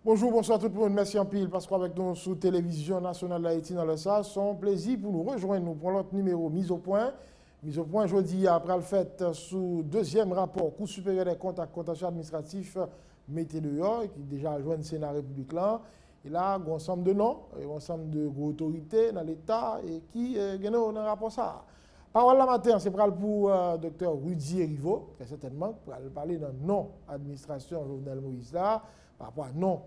Bonjour, bonsoir tout le monde. Merci en pile parce qu'avec nous sous Télévision nationale d'Haïti dans le SAS, c'est un plaisir pour nous rejoindre pour l'autre numéro Mise au point. Mise au point, jeudi, après le fait sous deuxième rapport, Cour supérieure des comptes à contentieux administratif, mettez dehors, qui déjà rejoint le Sénat République là. Et là, il y a un ensemble de noms, un ensemble de autorités dans l'État et qui gagnent dans le rapport ça. Parole la matin, c'est pour Dr Rudy Rivo, très certainement, pour parler d'un non-administration Jovenel Moïse là, par rapport à non,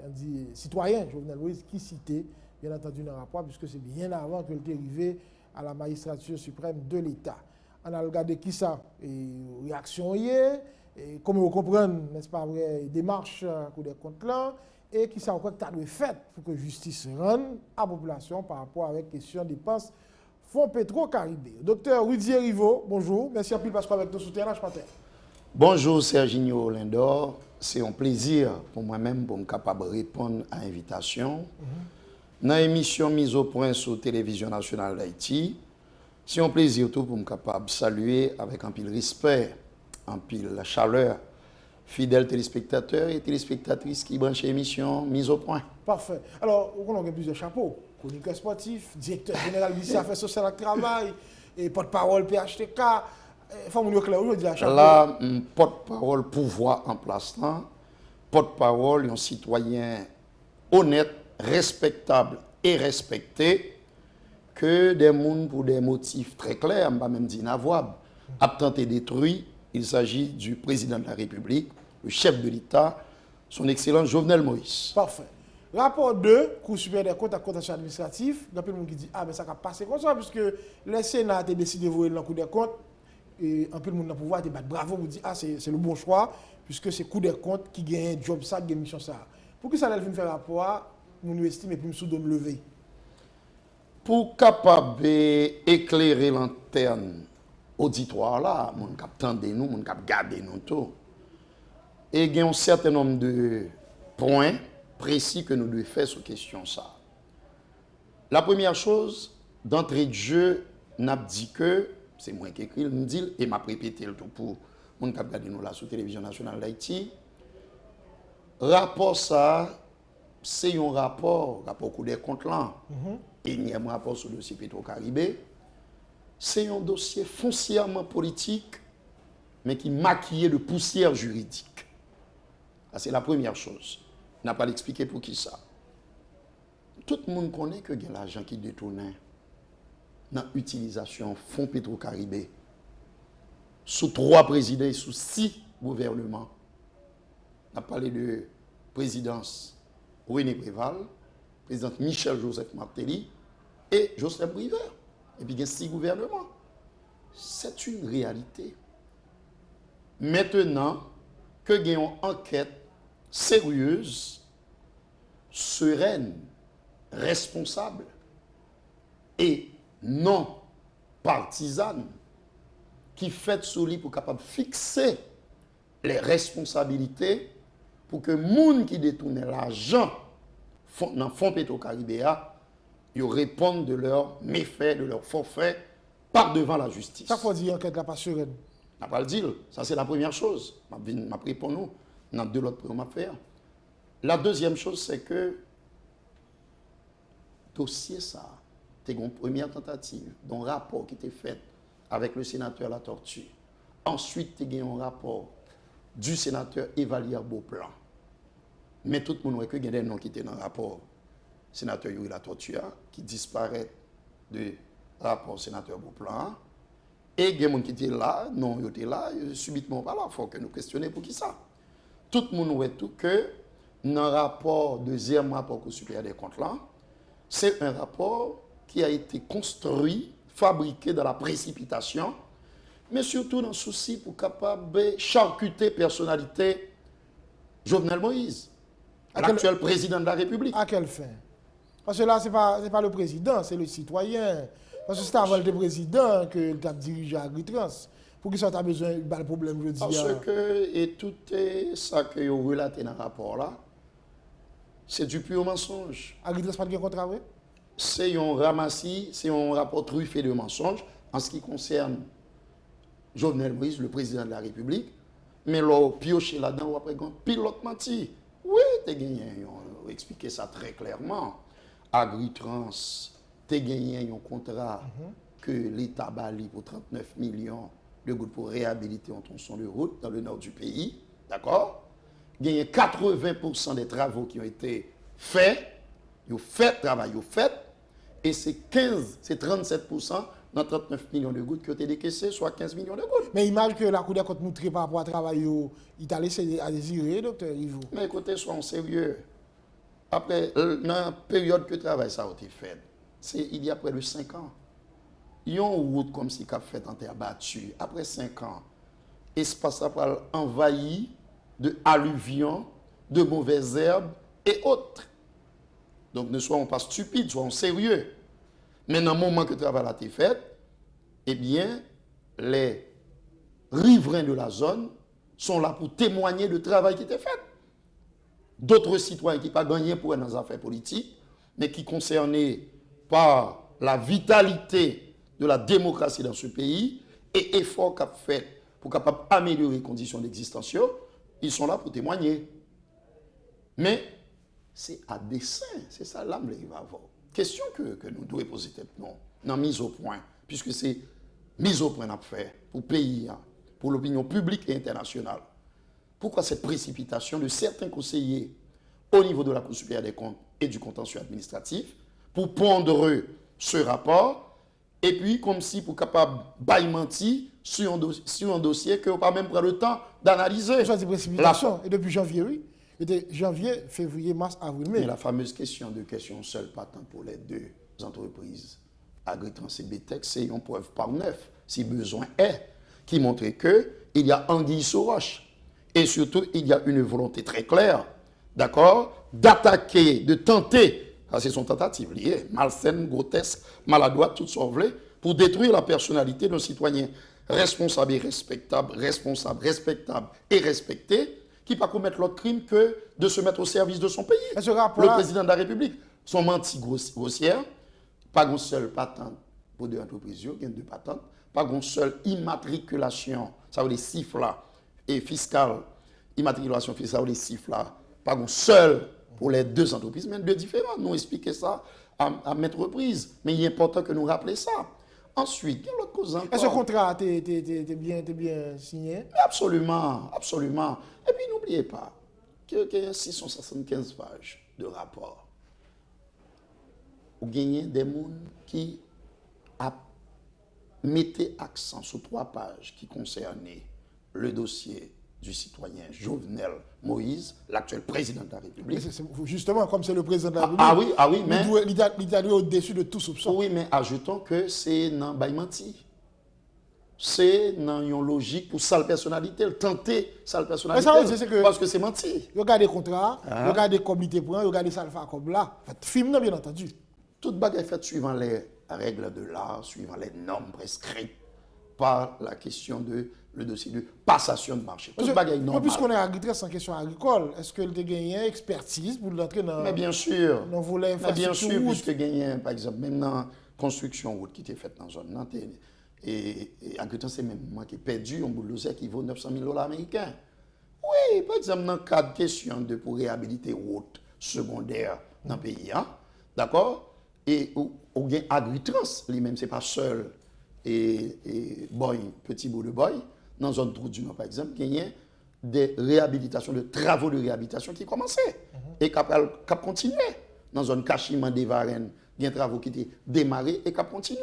on dit citoyen Jovenel Moïse qui citait, bien entendu, dans le rapport, puisque c'est bien avant que est arrivé à la magistrature suprême de l'État. On a regardé qui ça, et réaction hier, et comme vous comprenez, n'est-ce pas vrai, démarche pour des comptes là, et qui ça encore que tu as fait pour que justice rende à la population par rapport avec question des dépenses Fonds Petro-Caribé. Docteur Rudy Rivo, bonjour, merci à pile parce qu'avec nous soutien ce matin. Bonjour Serginho Lindor, c'est un plaisir pour moi-même pour me capable de répondre à l'invitation. Dans l'émission Mise au point sur Télévision nationale d'Haïti, c'est un plaisir tout pour me capable de saluer avec un pile respect, un pile chaleur, fidèles téléspectateurs et téléspectatrices qui branchent l'émission Mise au point. Parfait. Alors, on a plusieurs chapeaux. Chroniqueur sportif, directeur général des affaires sociales et travail, et porte-parole PHTK. Là, porte-parole pouvoir en place là, porte-parole un citoyen honnête, respectable et respecté, que des gens pour des motifs très clairs, on va même dire inavouables, a tenté détruire. Il s'agit du président de la République, le chef de l'État, son excellence Jovenel Moïse. Parfait. Rapport 2, Cour supérieure des comptes à contentieux administratif, il y a plein de gens qui disent ah, mais ça va passer comme ça, puisque le Sénat a décidé de voir dans la Cour des comptes, et un peu le monde dans le pouvoir a dit bravo, vous dit ah, c'est le bon choix, puisque c'est Cour des comptes qui gagne job ça, qui gagne mission ça. Pour qui ça allait faire rapport, nous estime et puis nous de me lever. Pour capable d'éclairer l'antenne auditoire là, mon cap tendre nous, mon cap garder nous tout. Et il y a un certain nombre de points précis que nous devons faire sur question ça. La première chose, d'entrée de jeu, n'a dit que, c'est moi qui écris, nous dit, et m'a répété le tout pour mon cap garder nous là sur Télévision nationale d'Haïti. Rapport ça, c'est un rapport Cour des comptes là, énième rapport sur le dossier Petro-Caribé. C'est un dossier foncièrement politique, mais qui maquillé de poussière juridique. C'est la première chose. On n'a pas l'expliquer pour qui ça. Tout le monde connaît que il y a l'argent qui détournait dans l'utilisation fonds Petro-Caribé sous 3 présidents et sous 6 gouvernements. On a parlé de présidence René Préval, président Michel-Joseph Martelly et Joseph Briver. Et puis il y a 6 gouvernements. C'est une réalité. Maintenant que il y a une enquête sérieuse, sereine, responsable et non partisane qui fait sur lui pour capable fixer les responsabilités pour que les gens qui détournent l'argent dans le fonds Petro-Caribé ils répondent de leurs méfaits, de leurs forfaits par devant la justice. Ça faut dire enquête la pas sereine. On n'a pas le dire. Ça, c'est la première chose. Je réponds nous. On a 2 autres points à faire. La deuxième chose, c'est que dossier ça, c'est une première tentative d'un rapport qui était fait avec le sénateur La Tortue. Ensuite, il y a un rapport du sénateur Evalier Beauplan. Mais tout le monde voit que il y a des noms qui étaient dans le rapport sénateur Yuri La Tortue qui disparaît du rapport sénateur Beauplan. Et il y a des gens qui étaient là, non, ils étaient là, subitement pas là. Il faut que nous questionnions pour qui ça. Tout le monde voit tout que dans le rapport, deuxième rapport Cour supérieure des comptes là, c'est un rapport qui a été construit, fabriqué dans la précipitation, mais surtout dans le souci pour capable charcuter personnalité Jovenel Moïse, l'actuel président de la République. À quelle fin? Parce que là, ce n'est pas le président, c'est le citoyen. Parce que c'est avant le président que tu as dirigé à Agritrans. Pour qui ça tu as besoin de problème, je dis. Parce que et tout ça que vous relatez dans le rapport là, c'est du pur mensonge. Agritrans pas de contrat, oui? c'est un ramassis, c'est un rapport truffé de mensonges en ce qui concerne Jovenel Moïse, le président de la République. Mais là, pioché là-dedans, après, pilote menti. Oui, t'es gagné, on a expliqué ça très clairement. Agritrans, t'es gagné un contrat que l'État bali pour 39 millions de gouttes pour réhabiliter un tronçon de route dans le nord du pays. D'accord? Il y a 80% des travaux qui ont été faits. Ils ont fait travail, ils ont fait. Et c'est 37% dans 39 millions de gouttes qui ont été décaissées, soit 15 millions de gouttes. Mais imagine que la Cour des comptes montrée par rapport à travail, il t'a laissé à désirer, docteur Yves. Mais écoutez, soyons sérieux. Après, dans la période que le travail ça a été fait, c'est il y a près de 5 ans. Il y a une route comme si qu'a fait en terre battue. Après 5 ans, l'espace a envahi de alluvions, de mauvaises herbes et autres. Donc ne soyons pas stupides, soyons sérieux. Mais dans le moment que le travail a été fait, eh bien, les riverains de la zone sont là pour témoigner du travail qui était fait. D'autres citoyens qui n'ont pas gagné pour être dans les affaires politiques, mais qui concernés par la vitalité de la démocratie dans ce pays et efforts qu'a fait pour capable améliorer les conditions d'existence, ils sont là pour témoigner. Mais c'est à dessein, c'est ça l'âme qui va avoir. Question que nous devons poser tête non, dans mise au point, puisque c'est mise au point à faire pour le pays, pour l'opinion publique et internationale. Pourquoi cette précipitation de certains conseillers au niveau de la Cour supérieure des comptes et du contentieux administratif pour pondre ce rapport et puis comme si pour capable bailler menti sur un dossier que vous pas même prendre le temps d'analyser. Ça, c'est précipitation. Et depuis janvier, oui. C'était janvier, février, mars, avril, mai. Mais la fameuse question seule patente pour les deux entreprises, Agritrans et Betex, c'est une preuve par 9, si besoin est, qui montre qu'il y a anguille sous roche. Et surtout, il y a une volonté très claire, d'accord, d'attaquer, de tenter, ça c'est son tentative liée, malsaine, grotesque, maladroite, toutes sont volées, pour détruire la personnalité d'un citoyen responsable et respectable, et respecté, qui ne peut pas commettre l'autre crime que de se mettre au service de son pays. Le président de la République, son menti grossière, pas une seule patente pour deux entreprises, il y a deux patentes, pas une seule immatriculation, ça veut dire chiffres là, et fiscale, immatriculation fiscale, les chiffres là, pas une seule pour les deux entreprises, mais deux différentes. Nous expliquons ça à maintes reprises, mais il est important que nous rappelions ça. Ensuite, il y a l'autre cause encore. Est-ce que ce contrat t'es bien signé? Absolument, absolument. Et puis n'oubliez pas qu'il y a 675 pages de rapport. Vous gagnez des gens qui mettaient accent sur 3 pages qui concernaient le dossier du citoyen Jovenel Moïse, l'actuel président de la République. Justement, comme c'est le président de la République, ah oui, mais il est au-dessus de tout soupçon. Oui, mais ajoutons que c'est dans Baïmanti. C'est dans une logique pour sale personnalité, tenter sale personnalité. Parce que c'est menti. Regardez les contrats, regardez les comités points, regardez ça comme là. Film, bien entendu. Toute bagarre est faite suivant les règles de l'art, suivant les normes prescrites par la question de le dossier de passation de marché. Toute bagarre est normale. Puisqu'on est arbitraire sans question agricole, est-ce que vous avez gagné expertise pour l'entrer dans... Mais bien sûr. Dans volet mais bien sûr, puisque gagné, par exemple, même dans la construction route qui était faite dans la zone Nantes, et agriculteur, c'est même moi qui ai perdu un bulldozer qui vaut 900 000 $ américains. Oui, par exemple, dans le cadre de question de pour réhabiliter route secondaire dans le pays, hein, d'accord? Et ou bien Agritrans, lui-même, c'est pas seul et boy, petit bout de boy, dans une zone de route du Nord, par exemple, il y a des réhabilitations, de travaux de réhabilitation qui commençaient et qui ont continué. Dans une zone Cachiment des Varennes, il y a des travaux qui étaient démarrés et qui ont continué.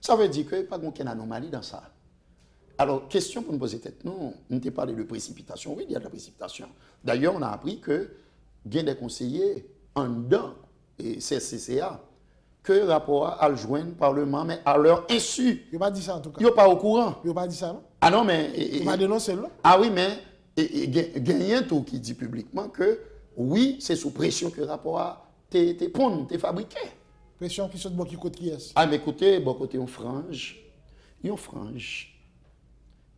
Ça veut dire qu'il n'y a pas aucune anomalie dans ça. Alors, question pour nous poser tête, non, on ne parlé de précipitation. Oui, il y a de la précipitation. D'ailleurs, on a appris que il y a des conseillers en dedans, et CCCA, que le rapport a joint le Parlement, mais à leur insu. Il n'a pas dit ça en tout cas. Il n'est pas au courant. Il n'a pas dit ça, non? Ah non, mais... Il va dénoncer là. Ah oui, mais il y a un tout qui dit publiquement que oui, c'est sous pression que le rapport a été fabriqué. Pression qui saute bon qui côté qui est. Ah, mais écoutez, bon côté, on frange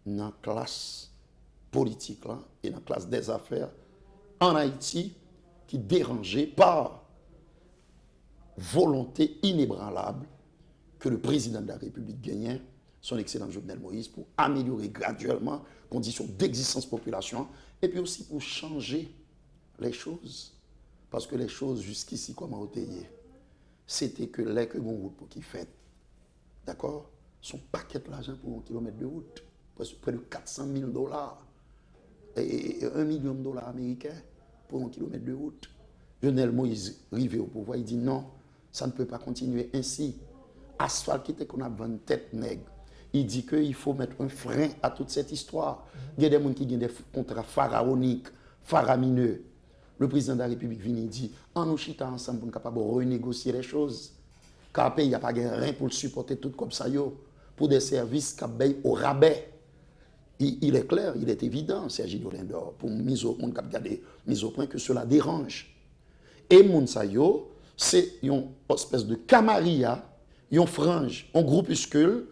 dans la classe politique là, et dans la classe des affaires en Haïti qui est dérangée par volonté inébranlable que le président de la République gagnait, son excellent Jovenel Moïse, pour améliorer graduellement les conditions d'existence de la population et puis aussi pour changer les choses. Parce que les choses jusqu'ici, comment on était, c'était que les que on route pour qui fait, d'accord, son paquet d'argent pour un kilomètre de route, près de 400 000 dollars et 1 million de dollars américains pour un kilomètre de route. Jovenel Moïse arrivé au pouvoir, il dit non, ça ne peut pas continuer ainsi. Asphalte qui était qu'on a 20 têtes nègres. Il dit qu'il faut mettre un frein à toute cette histoire. Il y a des gens qui ont des contrats pharaoniques, faramineux. Le président de la République vient et dit en nous chita ensemble pour être capable de renégocier les choses. Car le pays n'a pas rien pour le supporter tout comme ça, pour des services qui payent au rabais. Il est clair, il est évident, Sergi Dolendor, pour mise au point que cela dérange. Et Mounsayo, c'est une espèce de camarilla, une frange, un groupuscule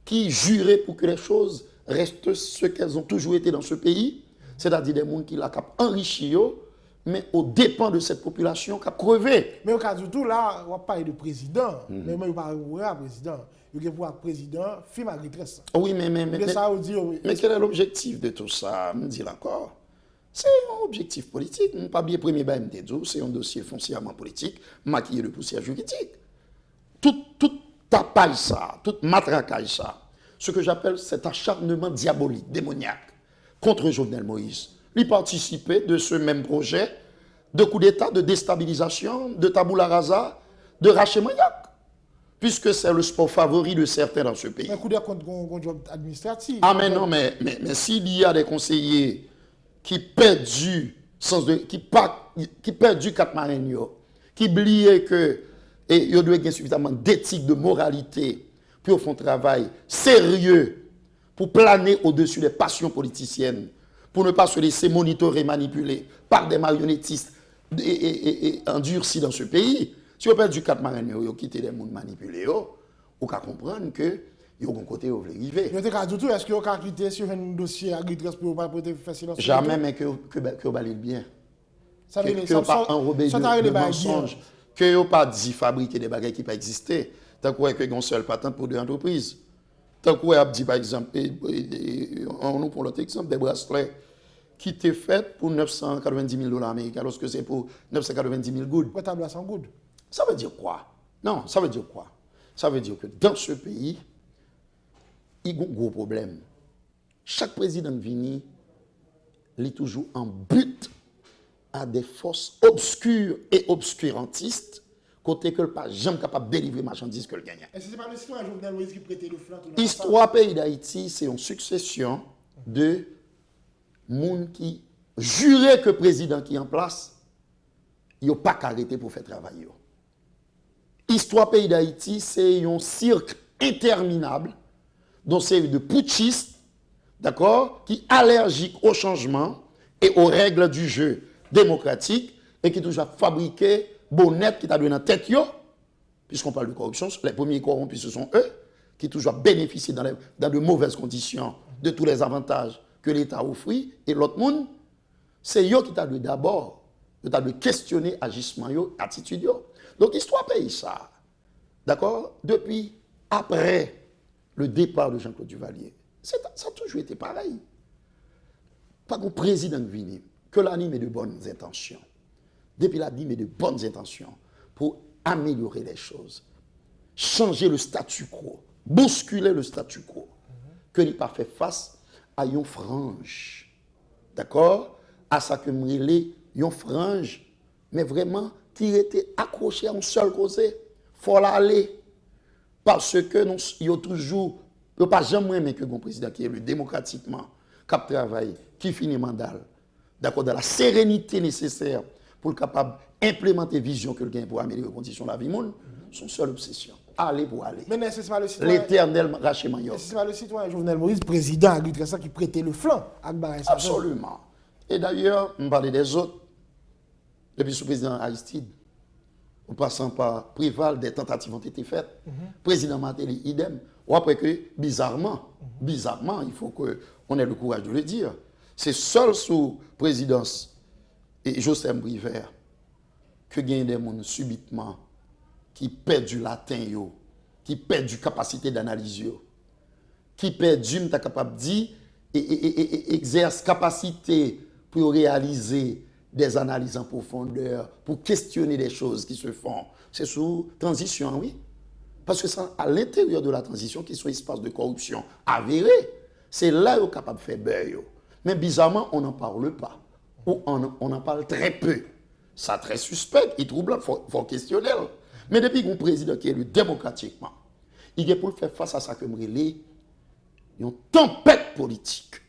qui jurait pour que les choses restent ce qu'elles ont toujours été dans ce pays, c'est-à-dire des gens qui l'ont enrichi, mais aux dépens de cette population qui a crevé. Mais au cas du tout, là, on parle de président, mais moi, je parle de président. Il y a pour président, film à retraite. Oui, mais quel est l'objectif de tout ça? Me dit encore. C'est un objectif politique. Pas bien premier BMD, c'est un dossier foncièrement politique, maquillé de poussière juridique. Tout tapage ça, tout matraquage ça. Ce que j'appelle cet acharnement diabolique, démoniaque, contre Jovenel Moïse. Il participait de ce même projet de coup d'État, de déstabilisation, de tabula rasa, de rachémaniaque. Puisque c'est le sport favori de certains dans ce pays. Un coup d'État contre job administratif. Ah mais non, mais s'il y a des conseillers qui perdent du sens de, qui perdent du cap marin, qui oublient que et ils doivent avoir suffisamment d'éthique, de moralité pour faire un travail sérieux pour planer au-dessus des passions politiciennes, pour ne pas se laisser monitorer, manipuler par des marionnettistes et endurcis dans ce pays. Si vous perdez du cap marin, vous quittez les gens manipulés, vous pouvez comprendre que il y a un côté où vous voulez arriver. Est-ce que vous avez quitté sur un dossier agriculture pour ne pas faire silence? Jamais, mais que vous allez bien. Ça que vous n'avez pas enrobé de mensonges. Que vous n'avez pas dit fabriquer des bagages qui n'ont pas existé. Tant que vous avez une seule patente pour deux entreprises. Tant que vous avez dit, par exemple, on prend l'autre exemple, des bracelets qui étaient faits pour 990 000 dollars américains, alors que c'est pour 990 000 gouttes. Pourquoi tableau 100 gouttes? Ça veut dire quoi? Non, ça veut dire quoi? Ça veut dire que dans ce pays, il y a un gros problème. Chaque président vini, il est toujours en but à des forces obscures et obscurantistes, côté que le pas jamais capable de délivrer marchandises que le gagne. Est-ce que ce n'est pas le citoyen Jovenel Moïse qui prêtait le flanc? L'histoire pays d'Haïti, c'est une succession de gens qui juraient que le président qui est en place, il n'a pas qu'à arrêter pour faire travail. L'histoire pays d'Haïti, c'est un cirque interminable, dont c'est de putschistes, d'accord, qui allergiques au changement et aux règles du jeu démocratique et qui toujours fabriqué bonnet qui t'a donné en tête, puisqu'on parle de corruption, les premiers corrompus, ce sont eux qui toujours bénéficient dans de mauvaises conditions de tous les avantages que l'État offre et l'autre monde, c'est eux qui t'a d'abord de questionner agissement, attitude. Donc, l'histoire paye ça. D'accord? Depuis, après le départ de Jean-Claude Duvalier, ça a toujours été pareil. Pas qu'un président vini, que l'anime de bonnes intentions. Depuis l'anime de bonnes intentions pour améliorer les choses, changer le statu quo, bousculer le statu quo, que n'y pas fait face à une frange. D'accord? À ça que m'rélé, une frange, mais vraiment qui était accroché à un seul causé. Il faut l'aller. Parce que nous, il y a toujours, il n'y a pas jamais aimé que le président qui est élu démocratiquement, qui travaille, qui finit mandat, d'accord, dans la sérénité nécessaire pour le capable d'implémenter la vision que le gagne pour améliorer les conditions de la vie monde, son seule obsession. Aller pour aller. Mais n'est-ce pas le citoyen? L'éternel rachémaniaque. C'est pas le citoyen Jovenel Moïse, président agriculteur, qui prêtait le flanc à Barès. Absolument. Et d'ailleurs, on parlait des autres. Depuis ce président Aristide, en passant par Préval, des tentatives ont été faites. Président Martelly, idem. Ou après que, bizarrement, il faut qu'on ait le courage de le dire, c'est seul sous présidence et Joseph Brivert que gagne des gens subitement qui perd du latin, yo, qui perd du capacité d'analyse, yo, qui perd du, ta capable de dire, et exerce capacité pour réaliser des analyses en profondeur, pour questionner des choses qui se font. C'est sous transition, oui. Parce que c'est à l'intérieur de la transition qui sont espaces de corruption avérés. C'est là qu'on est capable de faire beurre. Mais bizarrement, on n'en parle pas. Ou on en parle très peu. Ça très suspect, il trouble, il faut questionner. Mais depuis qu'on président qui est élu démocratiquement, il est pour faire face à ça que je relais une tempête politique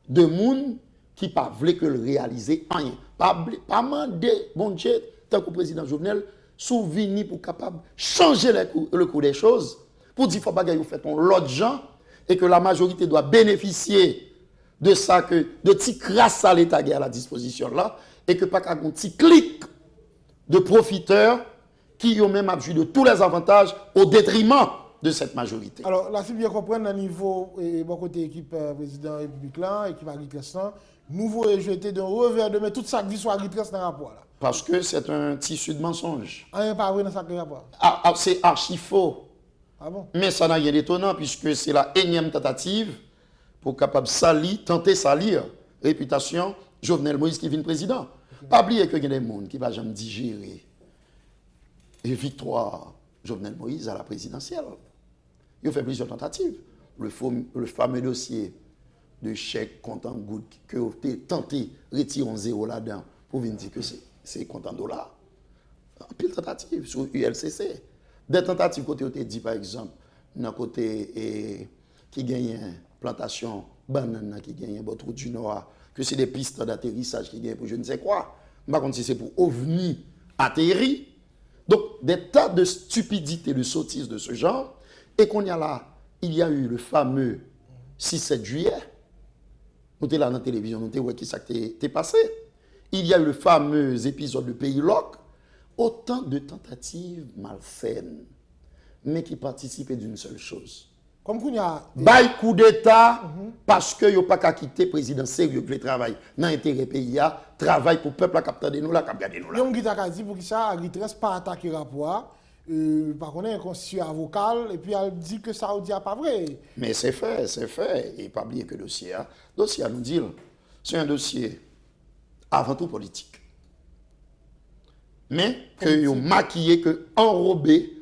de monde qui ne veut que le réaliser rien. Pas demander, bon Dieu, tant que le président Jovenel, souvenir pour capable changer le cours des choses, pour dire qu'il faut pas faire l'autre gens et que la majorité doit bénéficier de ça, que de petits grâce à l'État qui est à la disposition là, et que pas qu'un petit clic de profiteurs qui ont même abusé de tous les avantages au détriment de cette majorité. Alors, là, si bien comprendre, au niveau, bon côté équipe président République là, équipe Agritresse, nouveau rejeté d'un revers de main, toute ça qui dit sur Agritresse dans le rapport là. Parce que c'est un tissu de mensonge. Rien pas vrai dans ça rapport. C'est archi faux. Ah bon? Mais ça n'a rien d'étonnant puisque c'est la énième tentative pour capable tenter salir réputation Jovenel Moïse qui vient président. Okay. Pas oublier que il y a des gens qui ne vont jamais digérer et victoire Jovenel Moïse à la présidentielle. Il a fait plusieurs tentatives. Le fameux dossier de chèque comptant goutte que vous avez tenté de retirer un zéro là-dedans pour venir dire que c'est comptant dollar. En pile tentative sur ULCC. Des tentatives côté où dit par exemple, dans côté qui gagne plantation banane qui gagne votre du Nord, que c'est des pistes d'atterrissage qui gagnent pour je ne sais quoi. Par contre si c'est pour OVNI atterri. Donc des tas de stupidités, de sottises de ce genre. Et qu'on y a là, il y a eu le fameux 6-7 juillet. Nous étions là dans la télévision, nous étions qui ça t'est passé. Il y a eu le fameux épisode de Pays Loc. Autant de tentatives malsaines, mais qui participaient d'une seule chose. Comme qu'on y a... Bail coup d'État, parce que n'y a pas qu'à quitter le président sérieux qui travaille dans l'intérêt pays, travaille pour le peuple à capter de nous là, capter de nous là. Il y a dit pour qui ça, Agritresse pas attaquer le rapport. Par contre, un constitution avocat, et puis elle dit que ça ne dit pas vrai. Mais c'est fait. Et pas oublier que le dossier à nous dire, c'est un dossier avant tout politique. Mais que maquillé, que enrobé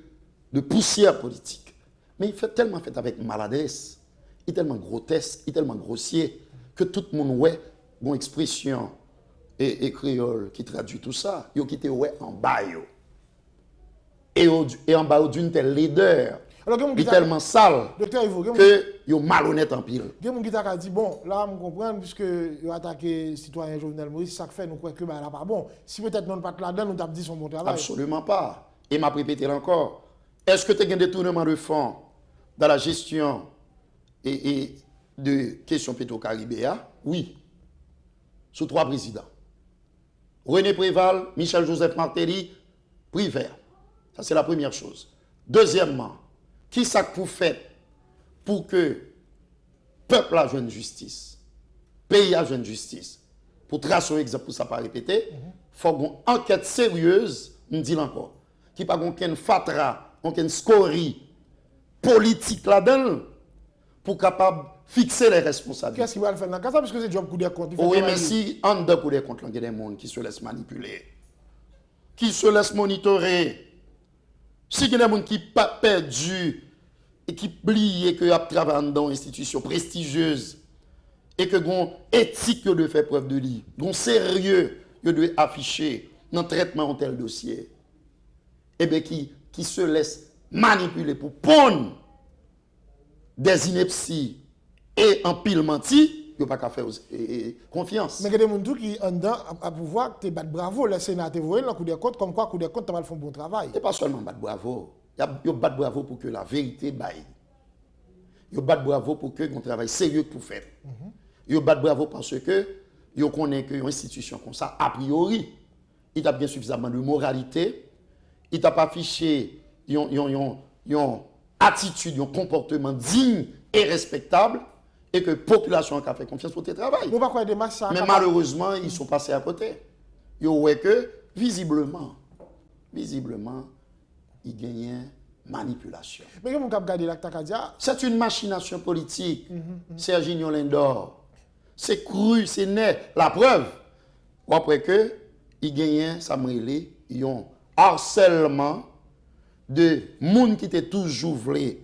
de poussière politique. Mais il fait tellement fait avec maladresse, il est tellement grotesque, il est tellement grossier, que tout le monde ouais, bon expression et créole qui traduit tout ça, il quitté ouais en bas. Et en bas d'une telle laideur, il est tellement sale que il est malhonnête en pile. Il y a des gens qui dit, bon, là, on comprend, puisque il a attaqué le citoyen Jovenel Moïse, ça fait nous croit que là pas bon. Si peut-être non pas là-dedans, nous avons dit son bon travail. Absolument pas. Et m'a répété encore. Est-ce que tu as un détournement de fonds dans la gestion et de questions pétro-caribéa? Oui. Sous 3 présidents. René Préval, Michel-Joseph Martelly, Privert. Ça, c'est la première chose. Deuxièmement, qui ça pour faire pour que le peuple a une justice, le pays a une justice, pour tracer un exemple pour ça pas répéter, il faut une enquête sérieuse, on dit encore, qui pas aucun fatra, aucun scorie politique là-dedans, pour capable fixer les responsabilités. Qu'est-ce qu'il va faire dans le cas parce que c'est job coup de compte. Oui, mais si en deux coup de compte, il y a des gens qui se laissent manipuler, qui se laissent monitorer, si il y a des gens qui ne sont pas perdus et qui oublient qu'ils travaillent dans une institution prestigieuse et que ont éthique de faire preuve de lui, ont sérieux que de afficher dans le traitement de tel dossier, et bien qui se laissent manipuler pour prendre des inepties et en pile menti, il n'y a pas qu'à faire confiance. Mais il y a des gens qui ont à pouvoir te battre bravo, les sénateurs, vous voyez, le coup de compte, comme quoi, coup de compte, tu vas faire un bon travail. Et pas seulement battre bravo. Il y a battre bravo pour que la vérité baille. Il y a battre bravo pour que un travail sérieux pour faire. Il y a battre bravo parce que il connaît que une institution comme ça, a priori, il a bien suffisamment de moralité, il t'a pas affiché une attitude, un comportement digne et respectable, et que la population a fait confiance pour tes travail. Mais malheureusement, ils sont passés à côté. Ils voient que, visiblement, il gagne manipulation. Mais comment vous regardez l'acte Kadia? C'est une machination politique. Serginho Lindor. C'est cru, c'est net. La preuve, après que il gagne Samuel, il y a un harcèlement de monde qui était toujours voulu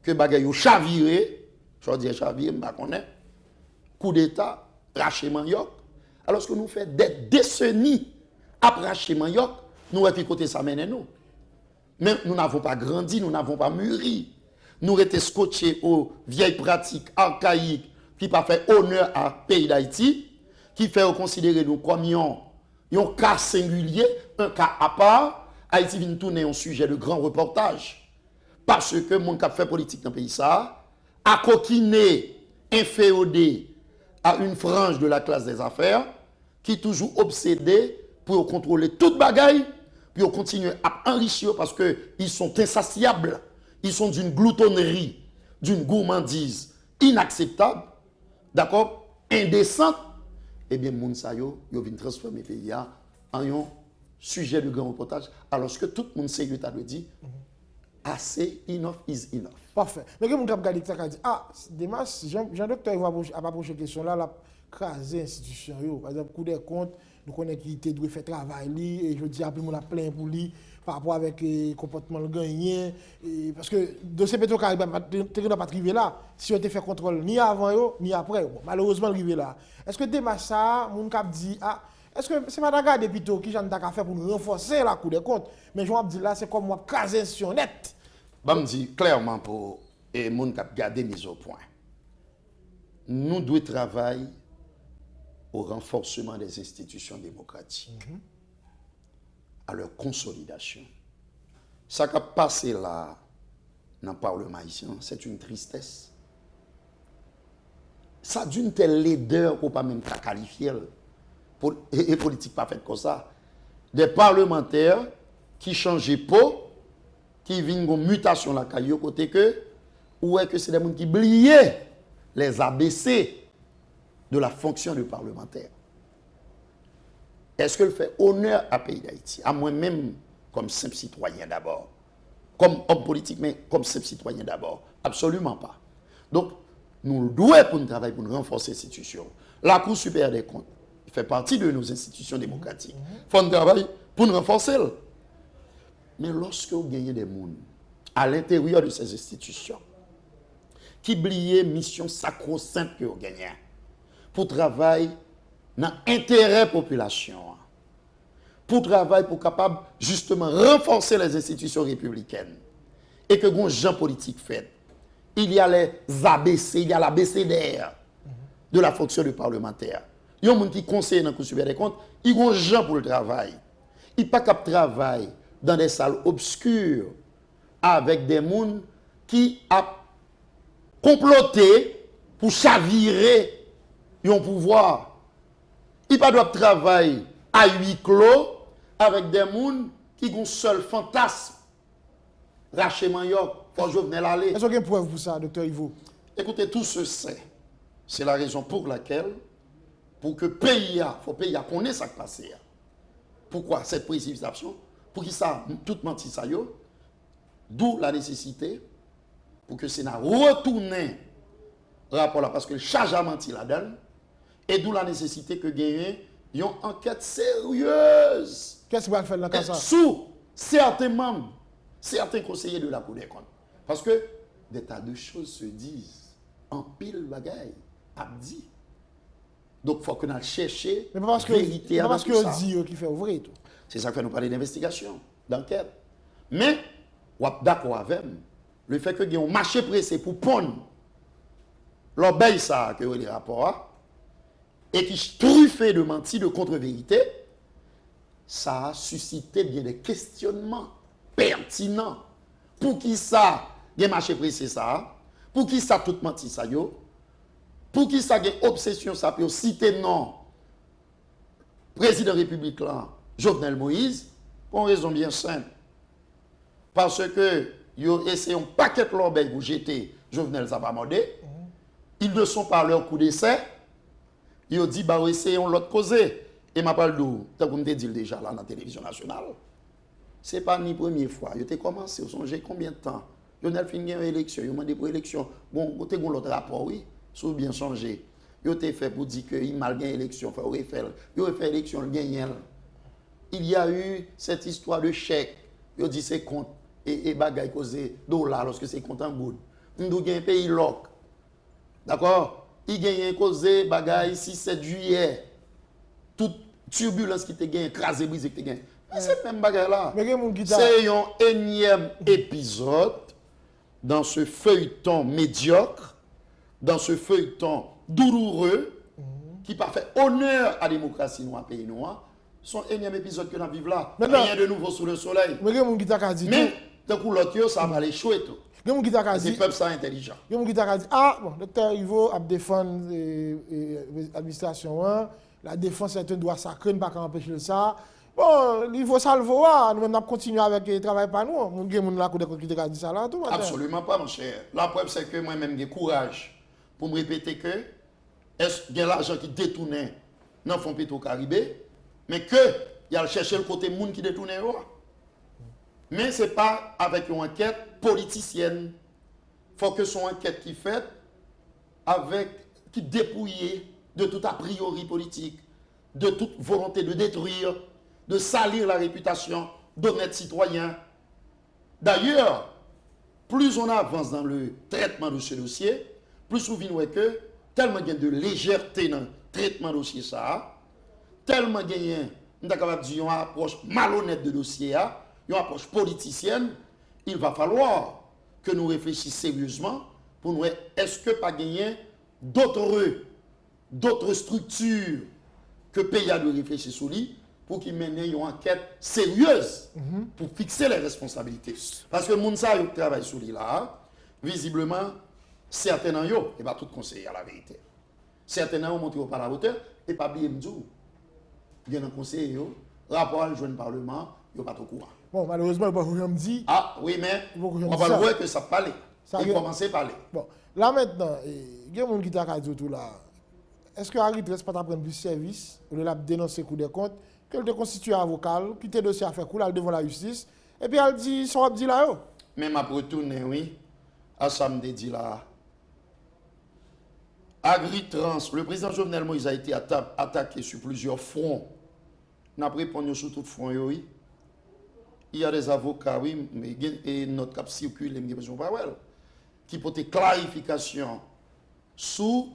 que bagay yo chaviré, je veux dire chaviré, m'pa connaît. Coup d'état, raché Manioc. Alors que nous fait des décennies après raché Manioc, nous avons côté ça mène nous. Mais nous n'avons pas grandi, nous n'avons pas mûri. Nous étions scotchés aux vieilles pratiques archaïques qui pas fait honneur à pays d'Haïti, qui fait considérer nous comme un cas singulier, un cas à part. Haïti vient tourner un sujet de grand reportage. Parce que mon cap fait politique dans le pays ça, a coquiné, inféodé à une frange de la classe des affaires, qui est toujours obsédé pour contrôler toute bagaille, puis continuer à enrichir parce qu'ils sont insatiables, ils sont d'une gloutonnerie, d'une gourmandise inacceptable, d'accord, indécente. Eh bien, moun sa yo vient transformer le pays en un sujet de grand reportage, alors que tout le monde sait que l'État le dit, assez enough is enough. Parfait. Mais que mon cap gadi ça dit Demas, Jean-Docteur va approcher question là, la craser institution yo. Par exemple, coup des comptes, nous connaissons qu'il doit faire travail li et je dis après mon a plein pour lui par rapport avec le comportement le gagné parce que dossier Petrocaribe n'a pas arrivé là si on te fait contrôle ni avant yo ni après. Bon, malheureusement arrivé là. Est-ce que Demas ça mon cap dit est-ce que c'est pas regarder plutôt qui j'en t'a fait pour nous renforcer la Cour des comptes mais je dis là c'est comme moi craser institution net. Je me dis clairement pour les gens qui ont gardé mise au point. Nous devons travailler au renforcement des institutions démocratiques, à leur consolidation. Ça qui a passé là dans le Parlement haïtien, c'est une tristesse. Ça d'une telle laideur qu'on ne peut pas même qualifier. Et politique pas faite comme ça. Des parlementaires qui changent peau, qui viennent en mutation la caillou côté que ou est que c'est des gens qui oublient les ABC de la fonction de parlementaire. Est-ce que le fait honneur à pays d'Haïti, à moi-même comme simple citoyen d'abord, comme homme politique mais comme simple citoyen d'abord? Absolument pas. Donc nous devons pour nous travailler pour nous renforcer l'institution. La Cour supérieure des comptes fait partie de nos institutions démocratiques. Il faut nous travailler pour nous renforcer. Mais lorsque vous gagnez des gens à l'intérieur de ces institutions qui oublient mission sacro-sainte que vous gagnez pour travailler dans l'intérêt de la population, pour travailler pour capable justement renforcer les institutions républicaines et que les gens politiques fait, il y a les ABC, il y a l'ABCDR de la fonction de parlementaire. Il y a des gens qui conseillent dans le Cour supérieure des comptes, ils ont des gens pour le travail. Ils ne peuvent pas travailler dans des salles obscures avec des gens qui ont comploté pour chavirer un pouvoir. Ils ne peuvent pas travailler à huis clos avec des gens qui ont un seul fantasme. Raché Manioc, faut Jovenel aller. Est-ce qu'il y a une preuve pour ça, docteur Ivo? Écoutez, tout ce c'est la raison pour laquelle, pour que le pays, il faut pays connaisse ce qui passe. Pourquoi cette précipitation? Pour qu'il ça, tout menti ça yo, d'où la nécessité pour que le Sénat retourne rapport là, parce que le charge a menti la donne, et d'où la nécessité que gagne une enquête sérieuse. Qu'est-ce qu'il va faire dans le cas ça? Sous certains membres, certains conseillers de la Cour des comptes. Parce que des tas de choses se disent en pile bagaille, abdi. Donc il faut que nous cherchions la vérité. Mais parce que on dit qu'il fait ouvrir tout. C'est ça que nous parlons d'investigation, d'enquête. Mais, on est d'accord avec le fait que y a un marché pressé pour pondre l'obéi ça que les rapports et qui truffé de menti, de contre-vérité, ça a suscité bien des questionnements pertinents. Pour qui ça, il y a marché pressé ça, pour qui ça tout menti ça yo, pour qui ça, il y a obsession ça, pour citer non, président république là, Jovenel Moïse, pour une raison bien simple. Parce que ils essayent un paquet de l'obéi pour jeter Jovenel Zabamodé. Ils ne sont pas à leur coup d'essai. Ils ont dit, bah, essayons l'autre causer. Et m'a parlé d'où, tant qu'on me dit déjà là dans la télévision nationale. Ce n'est pas ni première fois. Vous avez commencé, vous songez combien de temps? Vous avez fait une élection, vous avez demandé pour élection. Bon, vous avez l'autre rapport, oui, si vous bien changé. Vous avez fait pour dire qu'il mal gagné l'élection, vous avez fait l'élection, vous avez gagné. Il y a eu cette histoire de chèque. Vous dit c'est compte et bagaille causé dollars lorsque c'est compte en good. Nous avons un pays loc. D'accord? Il gagne causé bagaille 6-7 juillet. Toute turbulence qui te gagne, écrasé, brisé qui te gagne. C'est même bagaille là. C'est un énième épisode dans ce feuilleton médiocre, dans ce feuilleton douloureux, qui pas fait honneur à la démocratie noire, pays noir. Son énième épisode que nous vivons là. Rien de nouveau sous le soleil. Mais d'un coup, l'autre, ça va échouer tout. C'est peuple ça intelligent. Il y a des gens qui disent, ah, bon, docteur Ivo a défendu l'administration, la défense est un droit sacré, ne pas empêcher ça. Bon, il faut ça le voir, nous continuer avec le travail par nous. Il y a des gens qui disent ça là tout. Absolument pas, mon cher. La preuve, c'est que moi-même, j'ai courage pour me répéter que est-ce qu'il y a l'argent qui détournait dans le fonds Petro-Caribé, mais que il y a cherché le côté monde qui détournait. Mais ce n'est pas avec une enquête politicienne. Il faut que son enquête qui faite qui dépouillée de tout a priori politique, de toute volonté de détruire, de salir la réputation d'honnêtes citoyens. D'ailleurs, plus on avance dans le traitement de ce dossier, plus on voit que tellement il y a de légèreté dans le traitement de dossier ça, tellement il y a une approche malhonnête de dossier, une approche politicienne, il va falloir que nous réfléchissions sérieusement pour nous est-ce que pas gagner d'autres structures que le pays a de réfléchir sur lui pour qu'il mène une enquête sérieuse pour fixer les responsabilités. Parce que le monde qui travaille sur lui là, visiblement, certains d'entre eux, et pas tout conseiller à la vérité. Certains d'entre eux montrent par la hauteur et pas bien dire. Il y a un conseiller, rapport au jeune parlement, il n'y a pas trop courant. Bon, malheureusement, il ne peut pas me dire. Ah oui, mais on va le voir que ça parle. Il commence à parler. Bon, là maintenant, il y a des gens qui t'a tout là. Est-ce que Harry ne pas prendre plus service, ou de la dénoncer coup de compte, qu'elle te constitue avocat, qui te dossier à faire couler devant la justice, et puis elle dit, son dit là. Même après retourner, oui, à samedi dit là. Agritrans, le président Jovenel Moïse a été attaqué sur plusieurs fronts. N'a pas répondu sur tout front, oui. Il y a des avocats, oui, mais et notre cap circule, qui portent clarification sous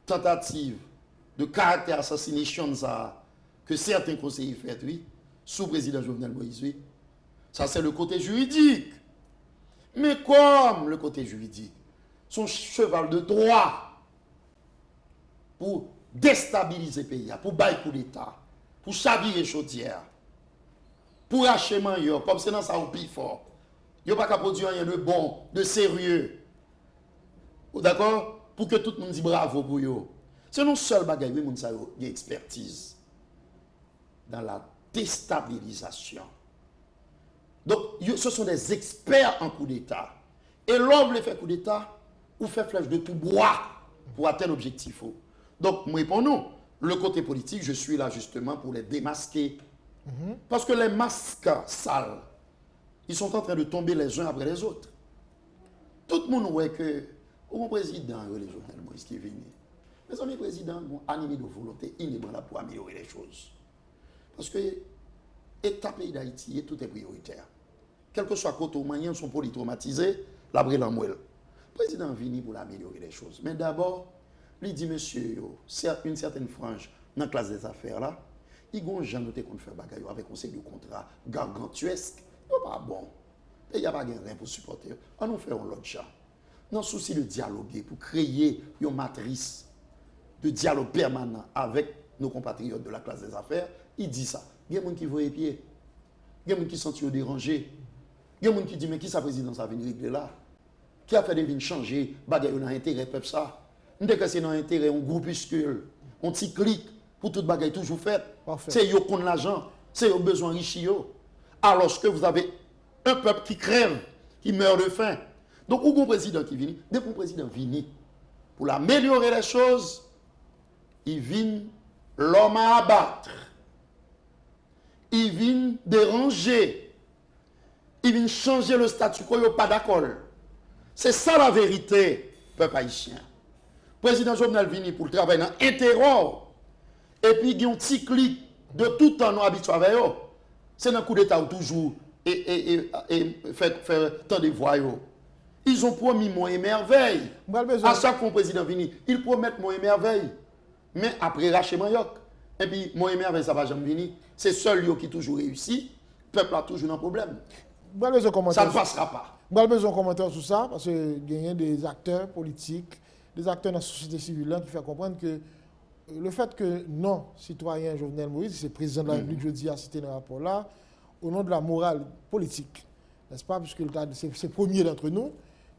tentative de caractère assassination que certains conseillers font, oui, sous président Jovenel Moïse, oui. Ça, c'est le côté juridique. Mais comme le côté juridique, son cheval de droit pour déstabiliser le pays, pour bailler coup d'État, pour chavirer chaudière, pour acheter comme c'est dans ça au plus fort. Il n'y a pas qu'à produire rien de bon, de sérieux. D'accord? Pour que tout le monde dise bravo pour eux. C'est non seul bagage, mais il y a expertise dans la déstabilisation. Donc, ce sont des experts en coup d'État. Et l'homme les fait coup d'État, ou fait flèche de tout bois pour atteindre l'objectif. Donc, moi, pour nous, le côté politique, je suis là justement pour les démasquer. Parce que les masques sales, ils sont en train de tomber les uns après les autres. Tout le monde voit que le président, le Jovenel Moïse qui est venu, les amis présidents vont animer de volonté inébranlable pour améliorer les choses. Parce que l'État pays d'Haïti, tout est prioritaire. Quel que soit côté moyen, sont polytraumatisés, la brille en moelle. Le président venu pour améliorer les choses. Mais d'abord, il dit, monsieur, une certaine frange dans la classe des affaires là, il y a des gens qui ont fait bagaille avec un conseil de contrat gargantuesque. Ce n'est pas bon. Il n'y a pas de rien pour supporter. On nous fait un autre chat. Dans le souci de dialoguer, pour créer une matrice de dialogue permanent avec nos compatriotes de la classe des affaires, il dit ça. Il y a des gens qui voient les pieds. Il y a des gens qui sont dérangés. Il y a des gens qui disent, mais qui sa présidence a venu régler là? Qui a fait des vignes changer? Bagaille, on a intérêt, peuple ça. Dès que c'est dans l'intérêt, un groupuscule, un petit clic, pour toute bagaille toujours faite. C'est eux qui ont l'argent, c'est eux besoin riches. Alors que vous avez un peuple qui crève, qui meurt de faim. Donc, où est le président qui vient? Dès que le président vient, pour améliorer les choses, il vient l'homme à abattre. Il vient déranger Ils viennent changer le statu quo, ils sont pas d'accord. C'est ça la vérité, peuple haïtien. Le président Jovenel vini pour le travail dans l'interro. Et puis, il y a un petit clic de tout temps nous habitués avec eux. C'est dans le coup d'État toujours et faire tant de voix. Ils ont promis mon émerveille. À chaque fois que le président vini, ils promettent mon émerveille. Mais après, racher Mayok. Et puis, mon émerveille, ça va jamais venir. C'est seul lui qui toujours réussi. Le peuple a toujours un problème. Ça ne passera pas. Je vais besoin de commentaires sur ça, parce qu'il y a des acteurs politiques, des acteurs de la société civile qui font comprendre que le fait que non, citoyen Jovenel Moïse, c'est le président de la République, je dis, a cité dans le rapport là, au nom de la morale politique, n'est-ce pas, puisque c'est le premier d'entre nous,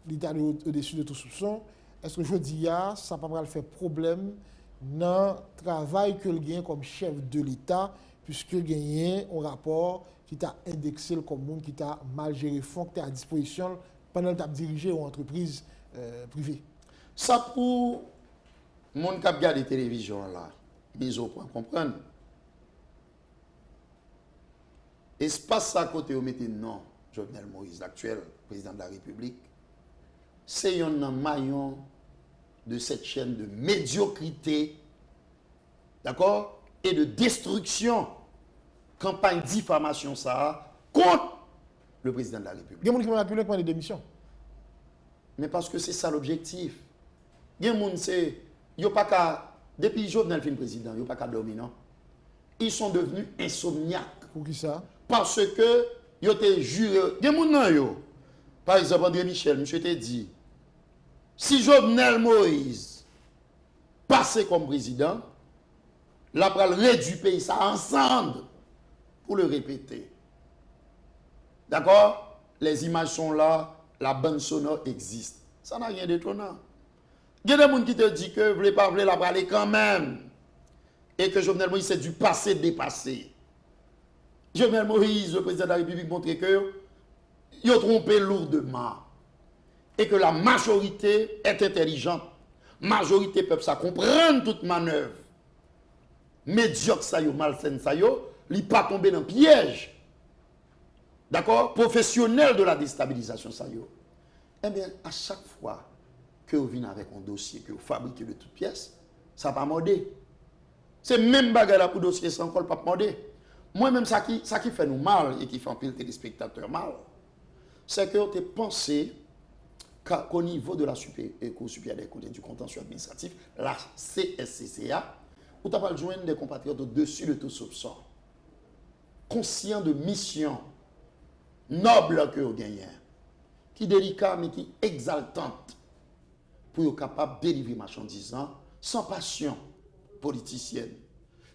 l'État est au-dessus de tout soupçon, est-ce que je dis, ça ne va pas faire problème dans le travail que le gagne comme chef de l'État, puisque il gagne un rapport qui t'a indexé comme monde qui t'a mal géré le fonds, qui t'a à disposition pendant que tu as dirigé une entreprise privée. Ça pour mon qui regarde la télévision là, mise au point, comprendre. Espace à côté où mettez non, Jovenel Moïse, l'actuel président de la République, c'est un maillon de cette chaîne de médiocrité, d'accord, et de destruction. Campagne diffamation ça contre le président de la République. Il y a des gens qui ont appelé des démissions. Mais parce que c'est ça l'objectif. Il y a des gens qui n'ont pas qu'à, depuis Jovenel fin président, ils n'ont pas qu'à dormir, non? Ils sont devenus insomniaques. Pour qui ça? Parce que ils ont été jurés. Il y a des gens, par exemple, André Michel, monsieur t'a dit, si Jovenel Moïse passait comme président, la pral réduit le pays ça ensemble pour le répéter. D'accord? Les images sont là, la bande sonore existe. Ça n'a rien d'étonnant. Il y a des gens qui te disent que vous ne voulez pas la parler quand même. Et que Jovenel Moïse, c'est du passé dépassé. Jovenel Moïse, le président de la République, montre que il a trompé lourdement. Et que la majorité est intelligente. Majorité peuple ça comprendre toute manœuvre. Médiocre ça yo, malsaine ça yo, il pas tomber dans le piège. D'accord? Professionnel de la déstabilisation ça yo. Eh bien, à chaque fois que vous venez avec un dossier que vous fabriquez de toutes pièces, ça va morder. C'est même bagarre pour dossier sans encore pas morder. Moi-même, ça qui fait nous mal et qui fait un peu le téléspectateur mal, c'est que vous avez pensé qu'au niveau de la Cour supérieure des comptes et du contentieux administratif, la CSCCA, vous avez joindre des compatriotes au-dessus de tout soupçon, conscients de mission noble que vous gagnez, qui est délicate mais qui est exaltante, pour être capable de délivrer marchandises sans passion politicienne,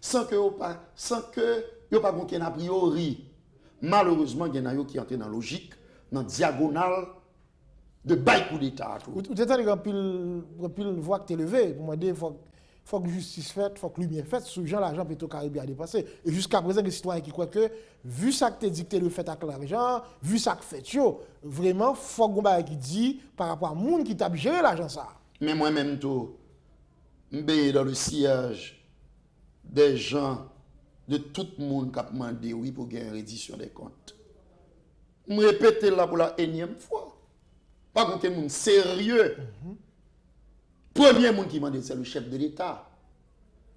sans que vous pas un a priori. Malheureusement, il y en a qui entrent dans la logique, dans la diagonale de bail coup d'État. Vous êtes en pile voix que tu es levé. Pour moi, il faut que justice faite, il faut que lumière faite. Sous Jean, l'argent peut au Caribé a dépassé. Et jusqu'à présent, les citoyens qui croient que, vu ça que tu dicté le fait avec l'argent, vu ça que fait, vraiment, il faut que qui dit par rapport à monde qui t'a géré l'argent ça. Mais moi-même, tout, je suis dans le sillage des gens, de tout le monde qui a demandé oui pour gagner une reddition des comptes. Je me répète là pour la énième fois. Pas contre un monde sérieux. Premier monde qui m'a dit, c'est le chef de l'État.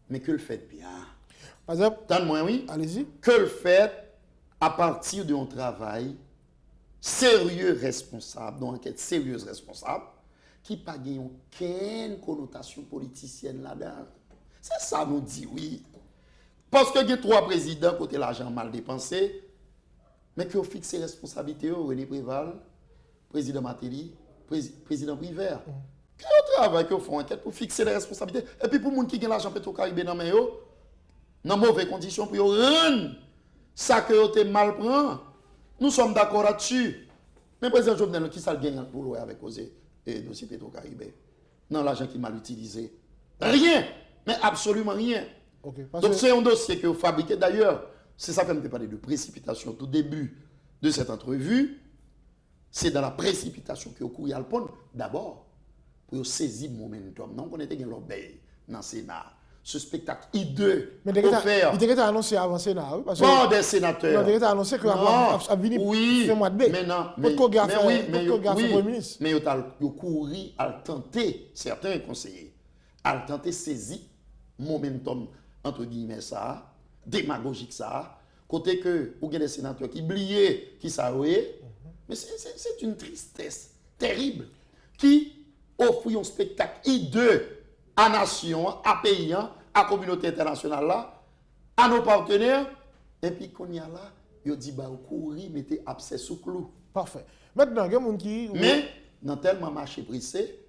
Mais que le fait bien. Par exemple, moi oui. Allez-y. Que le fait à partir d'un travail sérieux, responsable, d'une enquête sérieuse, responsable, qui n'a pas aucune connotation politicienne là-dedans. C'est ça nous dit, oui. Parce que il y a 3 présidents côté l'argent mal dépensé, mais qui ont fixé les responsabilités, René Préval, président Matéli, président Privert. Qui ont travaillé, qui font enquête pour fixer les responsabilités. Et puis pour les gens qui ont l'argent Petro-Caribé dans les mains, dans de mauvaises conditions, pour rendre ça que vous avez mal pris. Nous sommes d'accord là-dessus. Mais le président Jovenel, qui ça le gagne pour louer avec le dossier Petro-Caribé? Non, l'argent qui est mal utilisé. Rien, mais absolument rien. Okay, donc c'est un dossier que vous fabriquez. D'ailleurs, c'est ça que je me parler de précipitation au tout début de cette entrevue. C'est dans la précipitation que vous courez à le pont. D'abord, pour saisir le momentum. Non, on était dans l'obéi dans le Sénat. ce spectacle hideux Mais il était annoncé avant le Sénat. Bon, des sénateurs. Il était annoncé que a venu oui, mois de mai. Maintenant, mais il a couru à tenter, certains conseillers, à tenter saisir momentum, entre guillemets, ça, démagogique ça, côté que, ou bien des sénateurs qui oubliaient, qui s'arrêtent, mais c'est une tristesse terrible qui offre un spectacle hideux à nation, à pays, à la communauté internationale là, à nos partenaires, et puis qu'on y a là, il dit bah courir, mettez abcès sous clou. Parfait. Maintenant, il y a des gens qui mais dans tellement marché pressé,